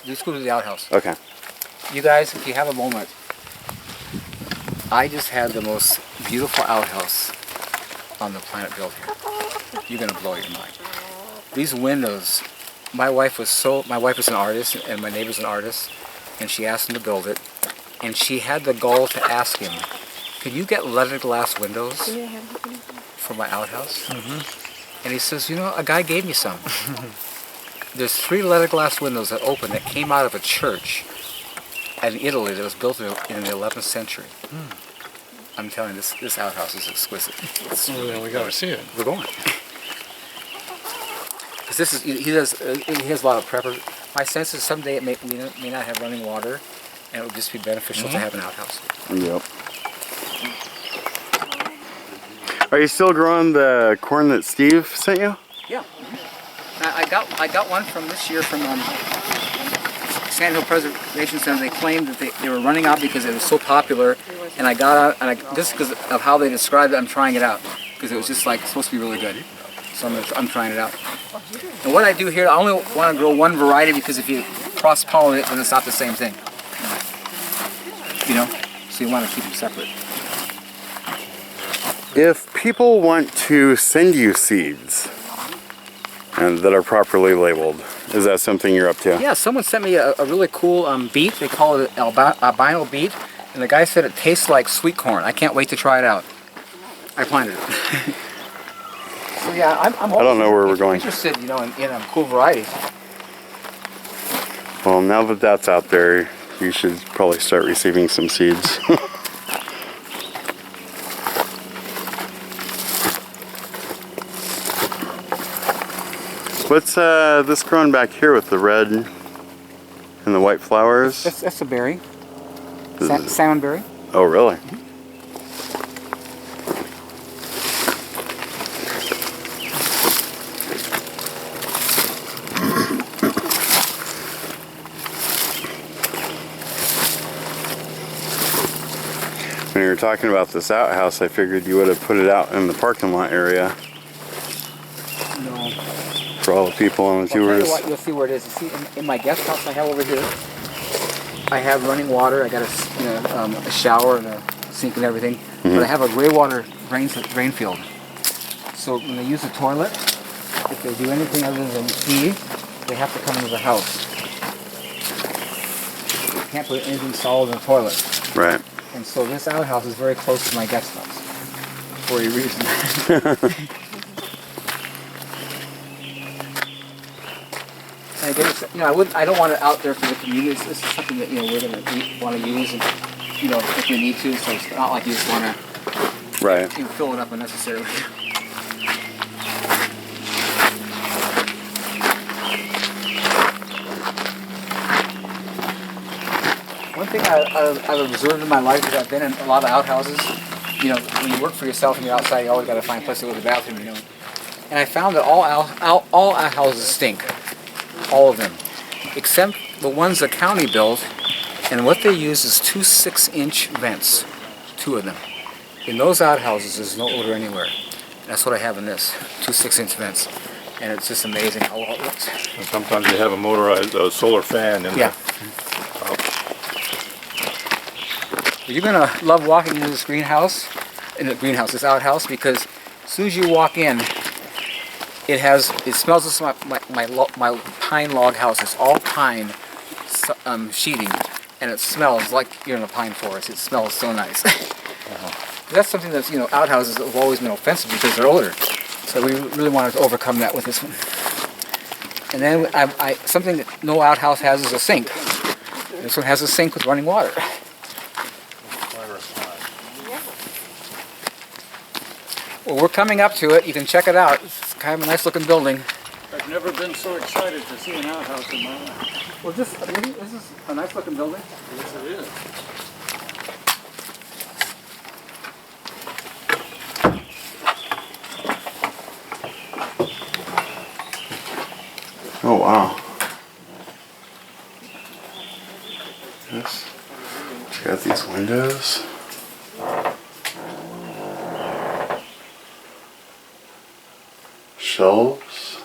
Let's go to the outhouse. Okay. You guys, if you have a moment, I just had the most beautiful outhouse on the planet built here. You're gonna blow your mind. These windows, my wife is an artist, and my neighbor's an artist, and she asked him to build it, and she had the gall to ask him, "Can you get leaded glass windows for my outhouse?" And he says, "You know, a guy gave me some." There's 3 leaded glass windows that open that came out of a church in Italy that was built in the 11th century. I'm telling you, this outhouse is exquisite. Well, we gotta see it. We're going. Because this is, he has a lot of prepper. My sense is someday it may not have running water, and it would just be beneficial to have an outhouse. Yep. Are you still growing the corn that Steve sent you? Yeah. I got one from this year from Sand Hill Preservation Center. They claimed that they were running out because it was so popular, and I got out, and just because of how they described it, I'm trying it out because it was just like supposed to be really good. So I'm trying it out. And what I do here, I only want to grow one variety because if you cross-pollinate it, then it's not the same thing. You know, so you want to keep them separate. If people want to send you seeds and that are properly labeled, is that something you're up to? Yeah, someone sent me a really cool beet. They call it albino beet, and the guy said it tastes like sweet corn. I can't wait to try it out. I planted it. So yeah, I'm I don't know where we're going. Interested, you know, in cool varieties. Well, now that that's out there, you should probably start receiving some seeds. What's this growing back here with the red and the white flowers? That's a berry. Salmon berry. Oh, really? When you were talking about this outhouse, I figured you would have put it out in the parking lot area. No. For all the people on the tours. You'll see where it is. You see, in my guest house I have over here, I have running water. I got a shower and a sink and everything. But I have a gray water drain field. So when they use the toilet, if they do anything other than pee, they have to come into the house. They can't put anything solid in the toilet. Right. And so this outhouse is very close to my guest house for a reason. And again, you know, I don't want it out there for the community. This is something that, you know, we're going to want to use, and, you know, if we need to. So it's not like you just want to, Right. you know, fill it up unnecessarily. One thing I've observed in my life is I've been in a lot of outhouses. You know, when you work for yourself and you're outside, you always got to find a place to go to the bathroom. You know, and I found that all outhouses stink, all of them, except the ones the county built. And what they use is 2 6-inch vents, 2 of them. In those outhouses, there's no odor anywhere. And that's what I have in this, 2 6-inch vents, and it's just amazing how well it looks. And sometimes you have a motorized solar fan in Yeah. You're gonna love walking into this this outhouse, because as soon as you walk in, it smells just like my pine log house. It's all pine sheeting, and it smells like you're in a pine forest. It smells so nice. That's something that's, you know, outhouses have always been offensive because they're older. So we really wanted to overcome that with this one. And then something that no outhouse has is a sink. This one has a sink with running water. Well, we're coming up to it. You can check it out. It's kind of a nice looking building. I've never been so excited to see an outhouse in my life. Well, this is a nice looking building. Yes, it is. Oh, wow. Yes. It's got these windows. Shelves.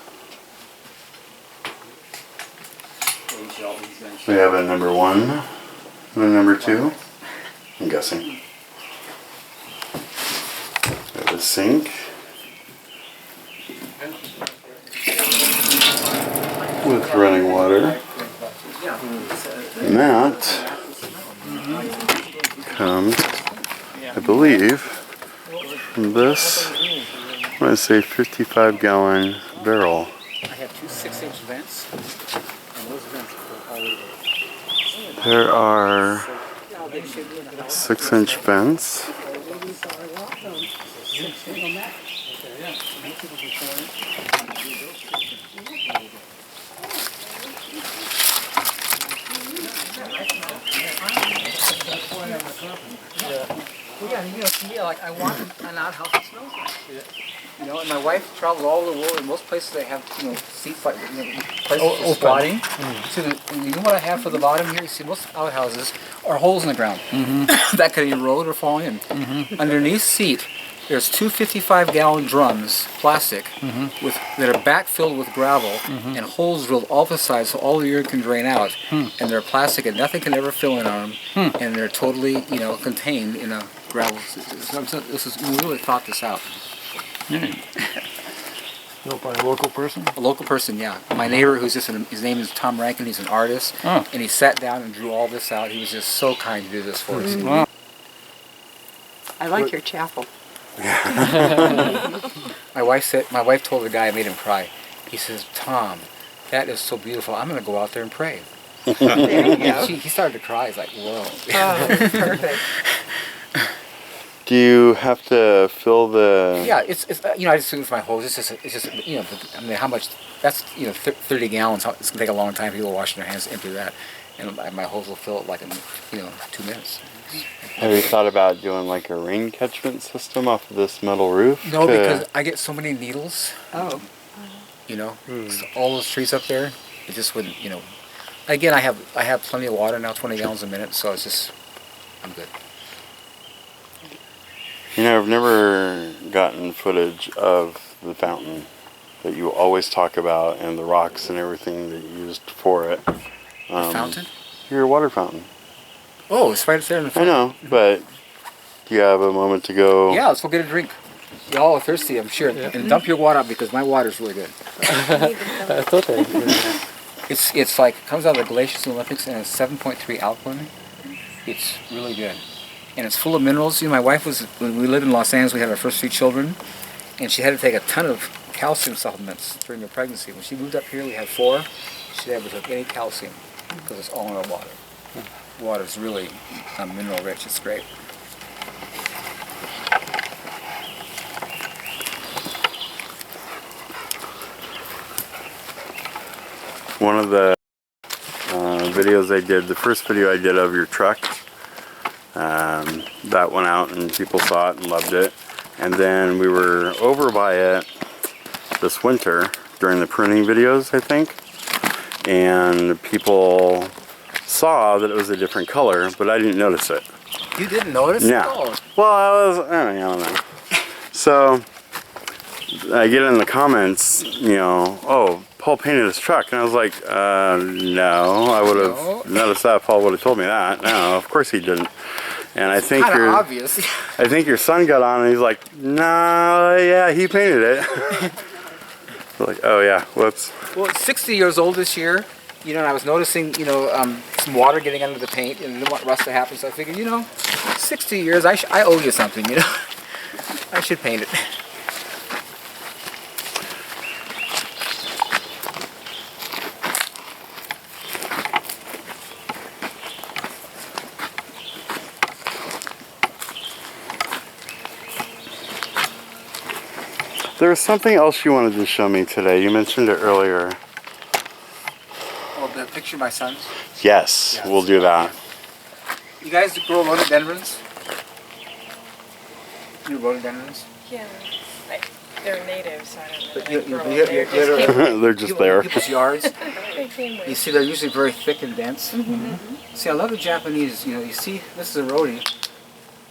Those shelves. We have a number 1 and a number 2, I'm guessing. We have a sink with running water. And that comes, I believe, from this, I'm going to say 55-gallon barrel. I have 2 6-inch vents, and those vents go all the way. There are 6-inch vents. Like I want an outhouse that smells like. You know, and my wife travels all over the world. In most places they have, seats like, places for squatting. So you know what I have for the bottom here? You see, most outhouses are holes in the ground that could erode or fall in. Underneath seat, there's 2 55-gallon drums, plastic, that are backfilled with gravel and holes drilled all the sides so all the urine can drain out. And they're plastic and nothing can ever fill in on them. And they're totally, contained in a gravel. We really thought this out. Built by a local person? A local person, yeah. My neighbor, his name is Tom Rankin. He's an artist, and he sat down and drew all this out. He was just so kind to do this for us. Wow. I like your chapel. My wife told the guy I made him cry. He says, "Tom, that is so beautiful. I'm going to go out there and pray." There you go. He started to cry. He's like, "Whoa." Oh, perfect. Do you have to fill the... Yeah, it's I just do it with my hose. It's just how much? That's 30 gallons. It's gonna take a long time. People washing their hands to empty that, and my hose will fill it like in 2 minutes. Have you thought about doing like a rain catchment system off of this metal roof? No, because I get so many needles. Oh. So all those trees up there, it just wouldn't. Again, I have plenty of water now, 20 gallons a minute, so it's just I'm good. I've never gotten footage of the fountain that you always talk about and the rocks and everything that you used for it. Fountain? Your water fountain. Oh, it's right there in the I front. know, but do you have a moment to go? Yeah, let's go get a drink. Y'all are thirsty, I'm sure. Yeah. And dump your water out because my water's really good. That's okay. It's like, it comes out of the glaciers and Olympics and it's 7.3 alkaline. It's really good. And it's full of minerals. My wife when we lived in Los Angeles, we had our first 3 children, and she had to take a ton of calcium supplements during her pregnancy. When she moved up here, we had 4. She never took any calcium because it's all in our water. Water's really mineral rich. It's great. One of the videos I did, the first video I did of your truck, that went out and people saw it and loved it. And then we were over by it this winter during the pruning videos, I think, and people saw that it was a different color, but I didn't notice it. You didn't notice? Yeah. Oh. Well, I don't know. So I get in the comments, oh, Paul painted his truck, and I was like, no, I would have noticed that. Paul would have told me that. No, of course he didn't. And I think obvious. I think your son got on and he's like, no, yeah, he painted it. Like, oh yeah, whoops. Well, it's 60 years old this year, and I was noticing, some water getting under the paint, and I didn't want rust to happen, so I figured, 60 years, I owe you something, I should paint it. There was something else you wanted to show me today. You mentioned it earlier. Oh, the picture of my sons? Yes, we'll do that. You guys grow rhododendrons? You rhododendrons? Yeah, they're native, so I don't know. But They grow you- there. you- Just came- They're just there. People's yards. they came with. You see, they're usually very thick and dense. See, I love the Japanese. You see, this is a rhodie,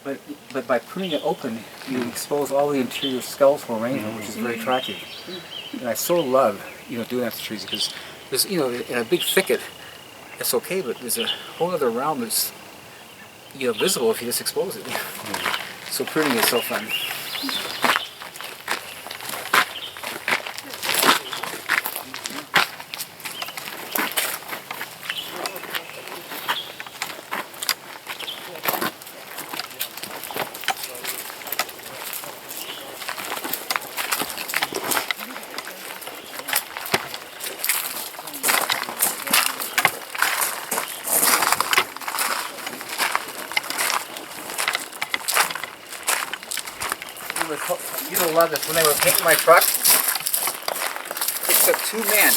but by pruning it open, you expose all the interior skeletal arrangement, which is very attractive. And I so love, doing that to trees because there's, in a big thicket, it's okay, but there's a whole other realm that's visible if you just expose it. So pruning is so fun. You'll love this. When they were painting my truck, it took 2 men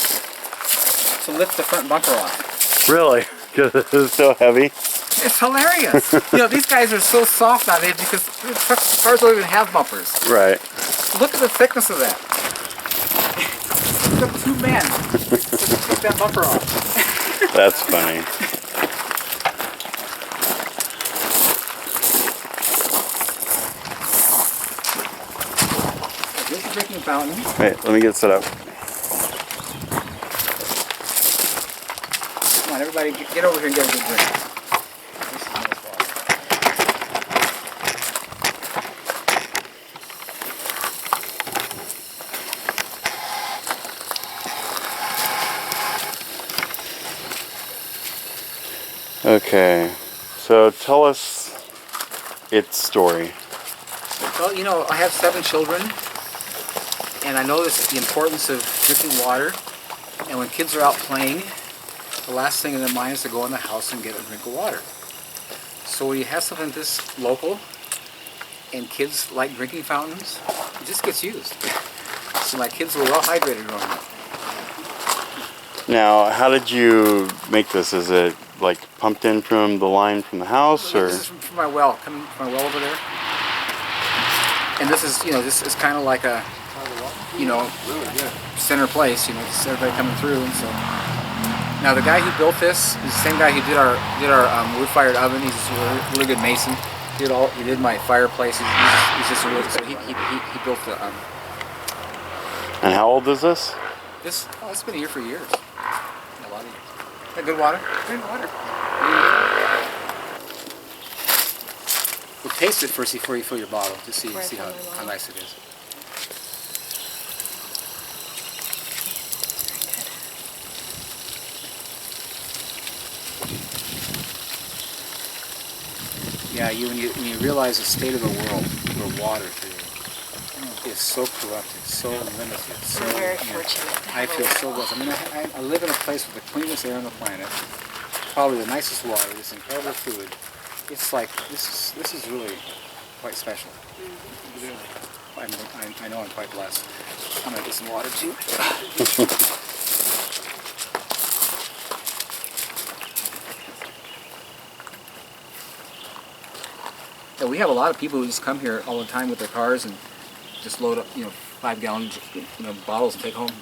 to lift the front bumper off. Really? Because it's so heavy? It's hilarious. These guys are so soft nowadays because cars don't even have bumpers. Right. Look at the thickness of that. It took 2 men to take that bumper off. That's funny. Here's the drinking fountain. Wait, let me get set up. Come on, everybody, get over here and get a good drink. This is nice water. Okay, so tell us its story. Well, I have 7 children, and I know the importance of drinking water. And when kids are out playing, the last thing in their mind is to go in the house and get a drink of water. So when you have something this local, and kids like drinking fountains, it just gets used. So my kids were well hydrated growing up. Now, how did you make this? Is it like pumped in from the line from the house, or? This is from my well, coming from my well over there. And this is, this is kind of like a, center place, just everybody coming through. And so now the guy who built this is the same guy who did our wood-fired oven. He's just a really good mason. He did my fireplace. He's just a really, so he built the. And how old is this? It's been here for years. A lot of years. Is that good water? Good water. We'll taste it first before you fill your bottle to see how nice it is. Yeah, when you realize the state of the world where water is so corrupted, so limited, so I'm very fortunate. I feel so blessed. I mean, I live in a place with the cleanest air on the planet, probably the nicest water, this incredible food. It's like this is really quite special. I know I'm quite blessed. I'm gonna get some water too. Yeah, we have a lot of people who just come here all the time with their cars and just load up, 5-gallon, bottles and take home.